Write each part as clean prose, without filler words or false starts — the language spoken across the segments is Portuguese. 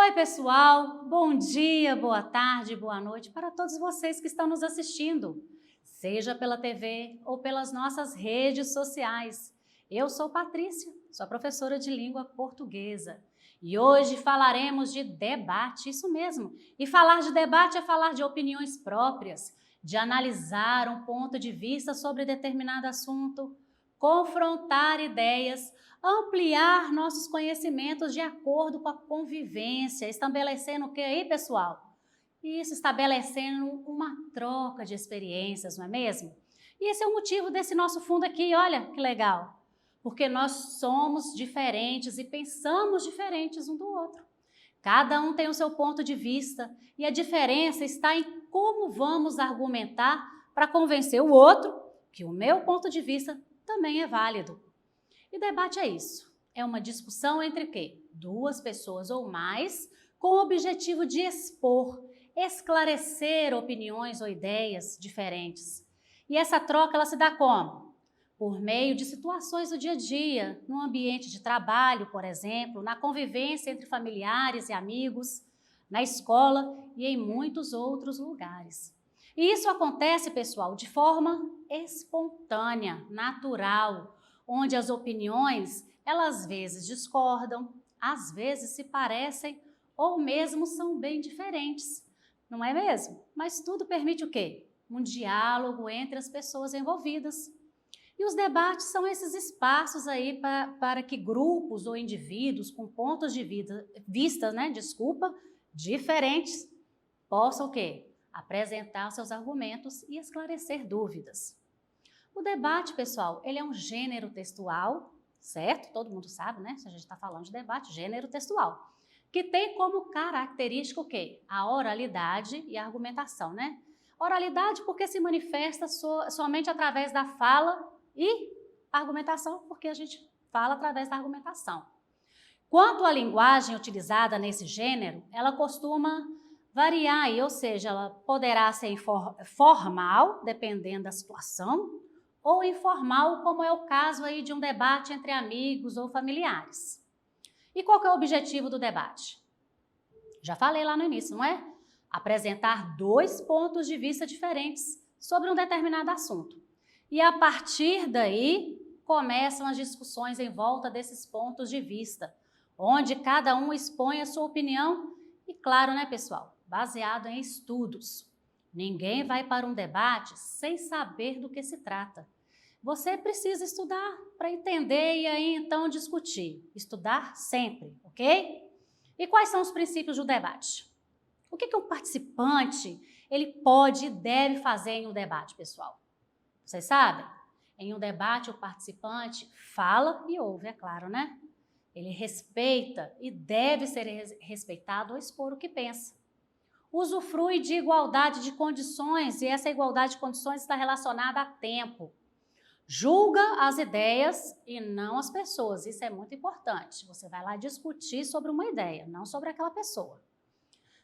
Oi, pessoal! Bom dia, boa tarde, boa noite para todos vocês que estão nos assistindo, seja pela TV ou pelas nossas redes sociais. Eu sou Patrícia, sou professora de língua portuguesa e hoje falaremos de debate, isso mesmo. E falar de debate é falar de opiniões próprias, de analisar um ponto de vista sobre determinado assunto, confrontar ideias, ampliar nossos conhecimentos de acordo com a convivência, estabelecendo o que aí, pessoal? Isso, estabelecendo uma troca de experiências, não é mesmo? E esse é o motivo desse nosso fundo aqui, olha que legal. Porque nós somos diferentes e pensamos diferentes um do outro. Cada um tem o seu ponto de vista e a diferença está em como vamos argumentar para convencer o outro que o meu ponto de vista também é válido. E debate é isso, é uma discussão entre o quê? Duas pessoas ou mais, com o objetivo de expor, esclarecer opiniões ou ideias diferentes. E essa troca ela se dá como? Por meio de situações do dia a dia, no ambiente de trabalho, por exemplo, na convivência entre familiares e amigos, na escola e em muitos outros lugares. E isso acontece, pessoal, de forma espontânea, natural, onde as opiniões, elas às vezes discordam, às vezes se parecem ou mesmo são bem diferentes, não é mesmo? Mas tudo permite o quê? Um diálogo entre as pessoas envolvidas. E os debates são esses espaços aí para que grupos ou indivíduos com pontos de vista, diferentes, possam o quê? Apresentar seus argumentos e esclarecer dúvidas. O debate, pessoal, ele é um gênero textual, certo? Todo mundo sabe, né? Se a gente está falando de debate, gênero textual, que tem como característica o quê? A oralidade e a argumentação, né? Oralidade porque se manifesta somente através da fala e argumentação porque a gente fala através da argumentação. Quanto à linguagem utilizada nesse gênero, ela costuma variar, ou seja, ela poderá ser formal, dependendo da situação, ou informal, como é o caso aí de um debate entre amigos ou familiares. E qual que é o objetivo do debate? Já falei lá no início, não é? Apresentar dois pontos de vista diferentes sobre um determinado assunto. E a partir daí, começam as discussões em volta desses pontos de vista, onde cada um expõe a sua opinião e, claro, né, pessoal, baseado em estudos. Ninguém vai para um debate sem saber do que se trata. Você precisa estudar para entender e aí então discutir. Estudar sempre, ok? E quais são os princípios do debate? O que um participante ele pode e deve fazer em um debate, pessoal? Vocês sabem? Em um debate, o participante fala e ouve, é claro, né? Ele respeita e deve ser respeitado ao expor o que pensa. Usufrui de igualdade de condições e essa igualdade de condições está relacionada a tempo. Julga as ideias e não as pessoas, isso é muito importante. Você vai lá discutir sobre uma ideia, não sobre aquela pessoa.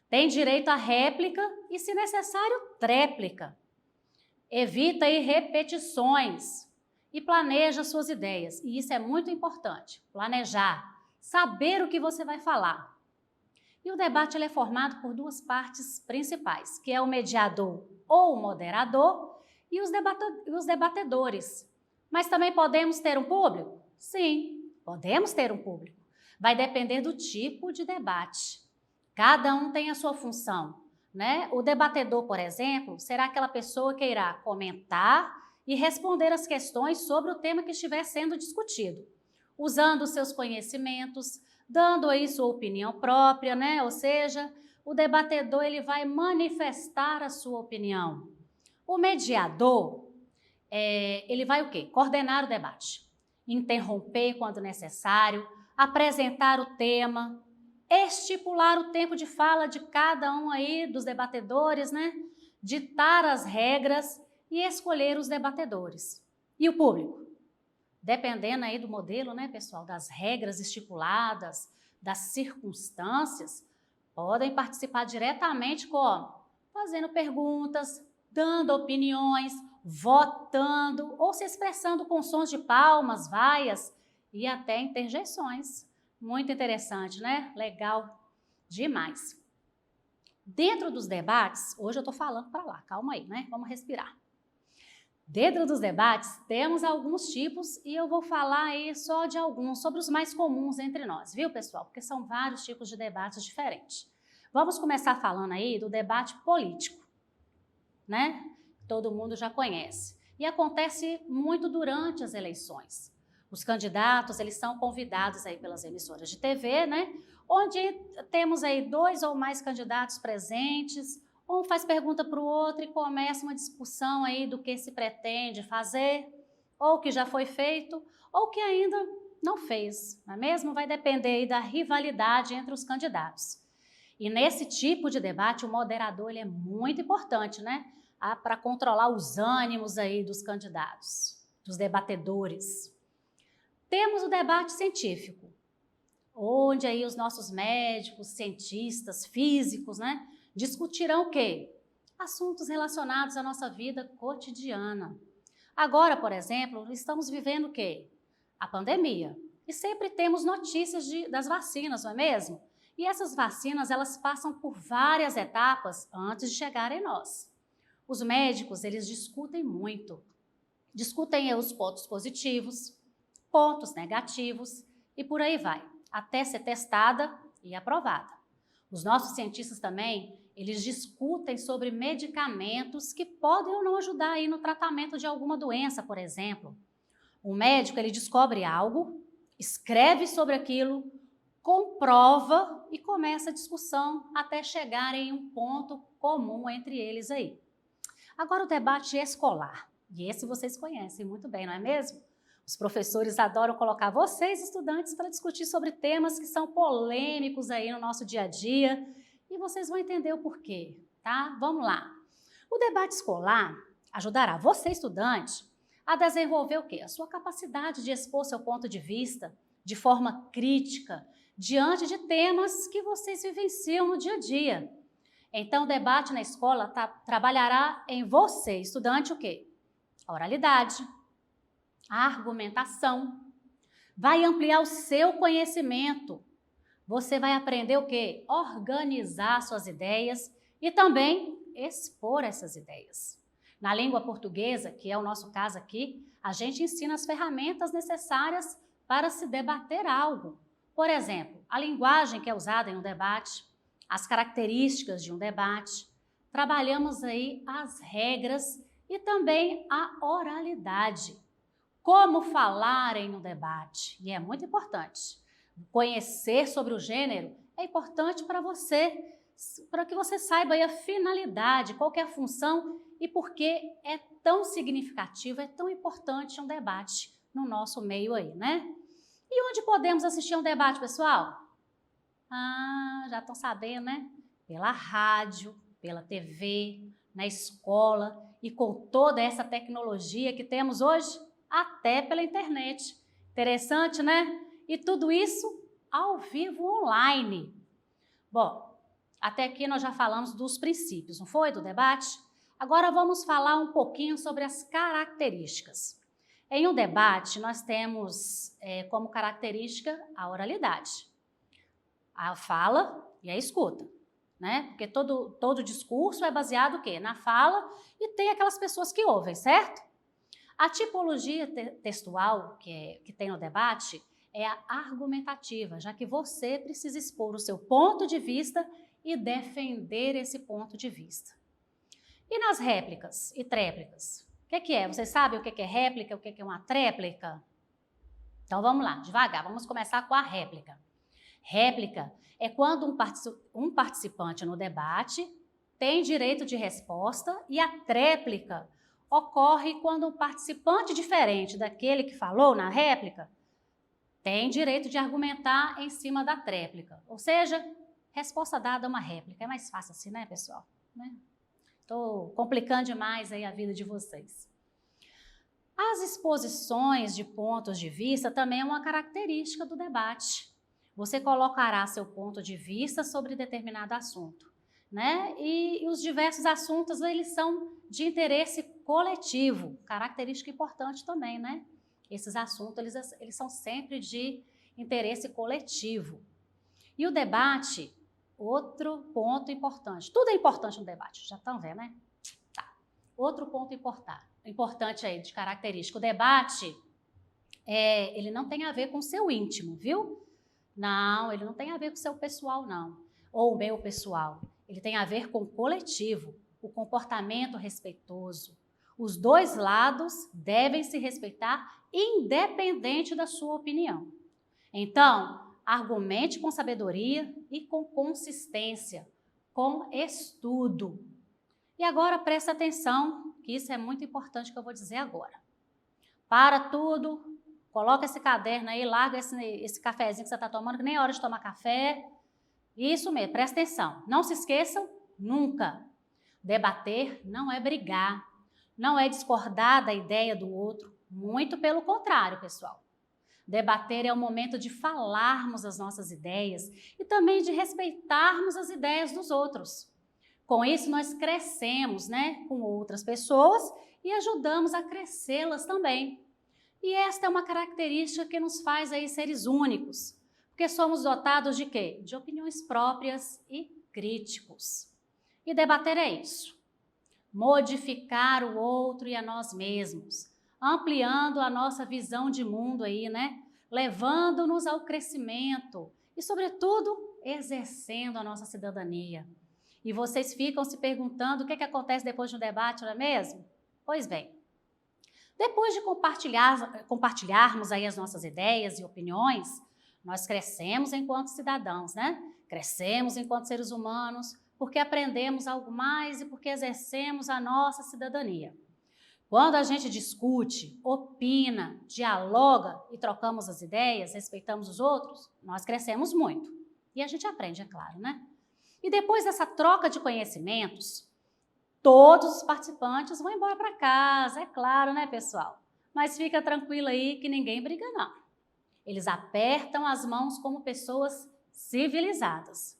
Tem direito à réplica e, se necessário, tréplica. Evita aí repetições e planeja suas ideias. E isso é muito importante, planejar, saber o que você vai falar. E o debate ele é formado por duas partes principais, que é o mediador ou o moderador e os debatedores. Mas também podemos ter um público? Sim, podemos ter um público. Vai depender do tipo de debate. Cada um tem a sua função, né? O debatedor, por exemplo, será aquela pessoa que irá comentar e responder as questões sobre o tema que estiver sendo discutido, usando os seus conhecimentos, dando aí sua opinião própria, né? Ou seja, o debatedor ele vai manifestar a sua opinião. O mediador, ele vai o quê? Coordenar o debate, interromper quando necessário, apresentar o tema, estipular o tempo de fala de cada um aí dos debatedores, né? Ditar as regras e escolher os debatedores. E o público? Dependendo aí do modelo, né, pessoal, das regras estipuladas, das circunstâncias, podem participar diretamente como? Fazendo perguntas, dando opiniões, votando ou se expressando com sons de palmas, vaias e até interjeições. Muito interessante, né? Legal. Demais. Dentro dos debates, hoje eu estou falando para lá, calma aí, né? Vamos respirar. Dentro dos debates, temos alguns tipos e eu vou falar aí só de alguns, sobre os mais comuns entre nós, viu, pessoal? Porque são vários tipos de debates diferentes. Vamos começar falando aí do debate político, né? Todo mundo já conhece. E acontece muito durante as eleições. Os candidatos, eles são convidados aí pelas emissoras de TV, né? Onde temos aí 2 ou mais candidatos presentes, um faz pergunta para o outro e começa uma discussão aí do que se pretende fazer, ou que já foi feito, ou que ainda não fez, não é mesmo? Vai depender aí da rivalidade entre os candidatos. E nesse tipo de debate, o moderador ele é muito importante, né? Para controlar os ânimos aí dos candidatos, dos debatedores. Temos o debate científico, onde aí os nossos médicos, cientistas, físicos, né, discutirão o quê? Assuntos relacionados à nossa vida cotidiana. Agora, por exemplo, estamos vivendo o quê? A pandemia. E sempre temos notícias das vacinas, não é mesmo? E essas vacinas, elas passam por várias etapas antes de chegarem a nós. Os médicos, eles discutem muito. Discutem os pontos positivos, pontos negativos e por aí vai, até ser testada e aprovada. Os nossos cientistas também, eles discutem sobre medicamentos que podem ou não ajudar aí no tratamento de alguma doença, por exemplo. O médico, ele descobre algo, escreve sobre aquilo, comprova e começa a discussão até chegar em um ponto comum entre eles aí. Agora o debate escolar, e esse vocês conhecem muito bem, não é mesmo? Os professores adoram colocar vocês, estudantes, para discutir sobre temas que são polêmicos aí no nosso dia a dia, e vocês vão entender o porquê, tá? Vamos lá. O debate escolar ajudará você, estudante, a desenvolver o quê? A sua capacidade de expor seu ponto de vista de forma crítica, diante de temas que vocês vivenciam no dia a dia. Então, o debate na escola trabalhará em você, estudante, o quê? A oralidade, a argumentação, vai ampliar o seu conhecimento. Você vai aprender o quê? Organizar suas ideias e também expor essas ideias. Na língua portuguesa, que é o nosso caso aqui, a gente ensina as ferramentas necessárias para se debater algo. Por exemplo, a linguagem que é usada em um debate, as características de um debate, trabalhamos aí as regras e também a oralidade. Como falar em um debate, e é muito importante. Conhecer sobre o gênero é importante para você, para que você saiba aí a finalidade, qual que é a função e por que é tão significativo, é tão importante um debate no nosso meio aí, né? E onde podemos assistir a um debate, pessoal? Ah, já estão sabendo, né? Pela rádio, pela TV, na escola e com toda essa tecnologia que temos hoje, até pela internet. Interessante, né? E tudo isso ao vivo online. Bom, até aqui nós já falamos dos princípios, não foi? Do debate? Agora vamos falar um pouquinho sobre as características. Em um debate, nós temos como característica a oralidade, a fala e a escuta, né? Porque todo discurso é baseado o quê? Na fala e tem aquelas pessoas que ouvem, certo? A tipologia textual que tem no debate é a argumentativa, já que você precisa expor o seu ponto de vista e defender esse ponto de vista. E nas réplicas e tréplicas? O que é? Vocês sabem o que é réplica, o que é uma tréplica? Então vamos lá, devagar, vamos começar com a réplica. Réplica é quando um participante no debate tem direito de resposta e a tréplica ocorre quando um participante diferente daquele que falou na réplica tem direito de argumentar em cima da tréplica. Ou seja, resposta dada a uma réplica. É mais fácil assim, né, pessoal? Estou complicando demais aí a vida de vocês. As exposições de pontos de vista também é uma característica do debate. Você colocará seu ponto de vista sobre determinado assunto, né? E os diversos assuntos, eles são de interesse coletivo, característica importante também, né? Esses assuntos, eles são sempre de interesse coletivo. E o debate, outro ponto importante. Tudo é importante no debate, já estão vendo, né? Tá. Outro ponto importante aí de característica. O debate, ele não tem a ver com o seu íntimo, viu? Não, ele não tem a ver com o seu pessoal, não. Ou o meu pessoal. Ele tem a ver com o coletivo, o comportamento respeitoso. Os dois lados devem se respeitar, independente da sua opinião. Então, argumente com sabedoria e com consistência, com estudo. E agora presta atenção, que isso é muito importante que eu vou dizer agora. Para tudo, coloca esse caderno aí, larga esse cafezinho que você está tomando, que nem é hora de tomar café. Isso mesmo, presta atenção. Não se esqueçam nunca. Debater não é brigar, não é discordar da ideia do outro, muito pelo contrário, pessoal. Debater é o momento de falarmos as nossas ideias e também de respeitarmos as ideias dos outros. Com isso, nós crescemos, né, com outras pessoas e ajudamos a crescê-las também. E esta é uma característica que nos faz aí seres únicos, porque somos dotados de quê? De opiniões próprias e críticos. E debater é isso. Modificar o outro e a nós mesmos, ampliando a nossa visão de mundo aí, né? Levando-nos ao crescimento e, sobretudo, exercendo a nossa cidadania. E vocês ficam se perguntando o que acontece depois de um debate, não é mesmo? Pois bem, depois de compartilharmos aí as nossas ideias e opiniões, nós crescemos enquanto cidadãos, né? Crescemos enquanto seres humanos, porque aprendemos algo mais e porque exercemos a nossa cidadania. Quando a gente discute, opina, dialoga e trocamos as ideias, respeitamos os outros, nós crescemos muito. E a gente aprende, é claro, né? E depois dessa troca de conhecimentos, todos os participantes vão embora para casa, é claro, né, pessoal? Mas fica tranquilo aí que ninguém briga, não. Eles apertam as mãos como pessoas civilizadas.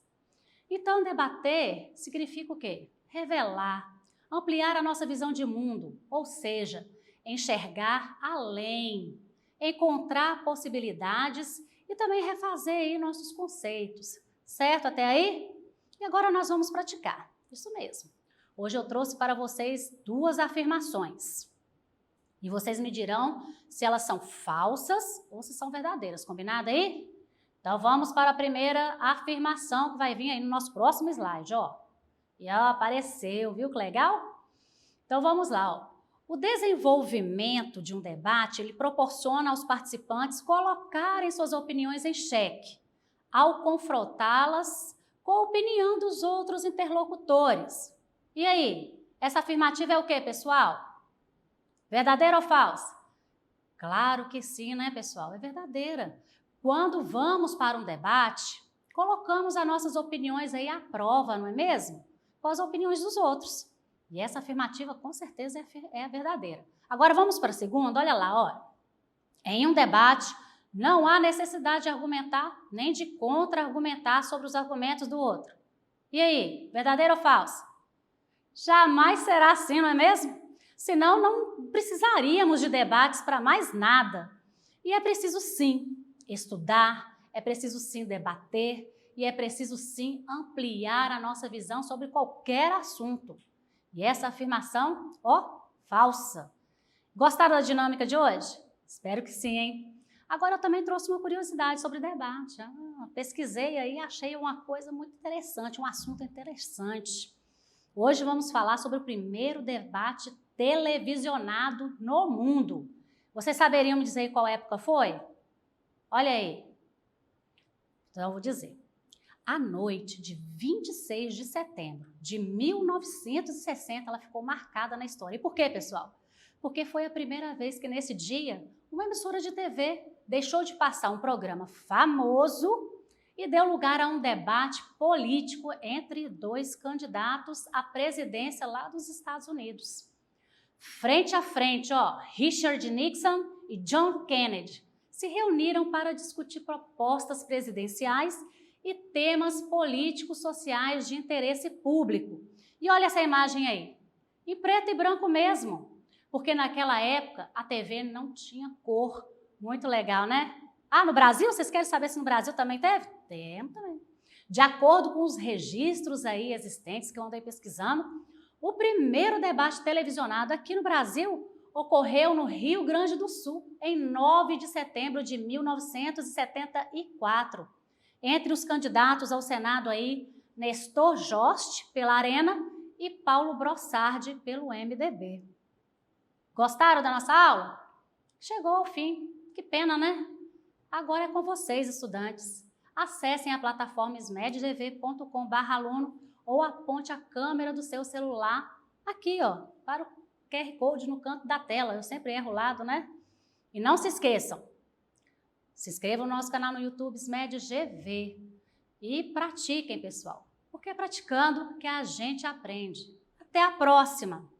Então, debater significa o quê? Revelar, ampliar a nossa visão de mundo, ou seja, enxergar além, encontrar possibilidades e também refazer aí nossos conceitos. Certo até aí? E agora nós vamos praticar. Isso mesmo. Hoje eu trouxe para vocês 2 afirmações. E vocês me dirão se elas são falsas ou se são verdadeiras. Combinado aí? Então, vamos para a primeira afirmação que vai vir aí no nosso próximo slide, ó. E ela apareceu, viu que legal? Então, vamos lá, ó. O desenvolvimento de um debate, ele proporciona aos participantes colocarem suas opiniões em xeque, ao confrontá-las com a opinião dos outros interlocutores. E aí, essa afirmativa é o quê, pessoal? Verdadeira ou falsa? Claro que sim, né, pessoal? É verdadeira. Quando vamos para um debate, colocamos as nossas opiniões aí à prova, não é mesmo? Com as opiniões dos outros. E essa afirmativa, com certeza, é a verdadeira. Agora, vamos para a segunda. Olha lá, ó. Em um debate, não há necessidade de argumentar, nem de contra-argumentar sobre os argumentos do outro. E aí, verdadeira ou falsa? Jamais será assim, não é mesmo? Senão, não precisaríamos de debates para mais nada. E é preciso, sim, estudar, é preciso, sim, debater e é preciso, sim, ampliar a nossa visão sobre qualquer assunto. E essa afirmação, ó, falsa. Gostaram da dinâmica de hoje? Espero que sim, hein? Agora eu também trouxe uma curiosidade sobre debate. Pesquisei aí e achei uma coisa muito interessante, um assunto interessante. Hoje vamos falar sobre o primeiro debate televisionado no mundo. Vocês saberiam me dizer qual época foi? Olha aí. Então eu vou dizer. A noite de 26 de setembro de 1960, ela ficou marcada na história. E por quê, pessoal? Porque foi a primeira vez que nesse dia uma emissora de TV deixou de passar um programa famoso e deu lugar a um debate político entre 2 candidatos à presidência lá dos Estados Unidos. Frente a frente, ó, Richard Nixon e John Kennedy se reuniram para discutir propostas presidenciais e temas políticos sociais de interesse público. E olha essa imagem aí, em preto e branco mesmo, porque naquela época a TV não tinha cor. Muito legal, né? Ah, no Brasil? Vocês querem saber se no Brasil também teve? Temos também. De acordo com os registros aí existentes que eu andei pesquisando, o primeiro debate televisionado aqui no Brasil ocorreu no Rio Grande do Sul, em 9 de setembro de 1974, entre os candidatos ao Senado aí, Nestor Jost, pela Arena, e Paulo Brossardi, pelo MDB. Gostaram da nossa aula? Chegou ao fim. Que pena, né? Agora é com vocês, estudantes. Acessem a plataforma smedtv.com/aluno ou aponte a câmera do seu celular aqui, ó, para o QR Code no canto da tela. Eu sempre erro o lado, né? E não se esqueçam, se inscrevam no nosso canal no YouTube SMED-GV e pratiquem, pessoal, porque é praticando que a gente aprende. Até a próxima!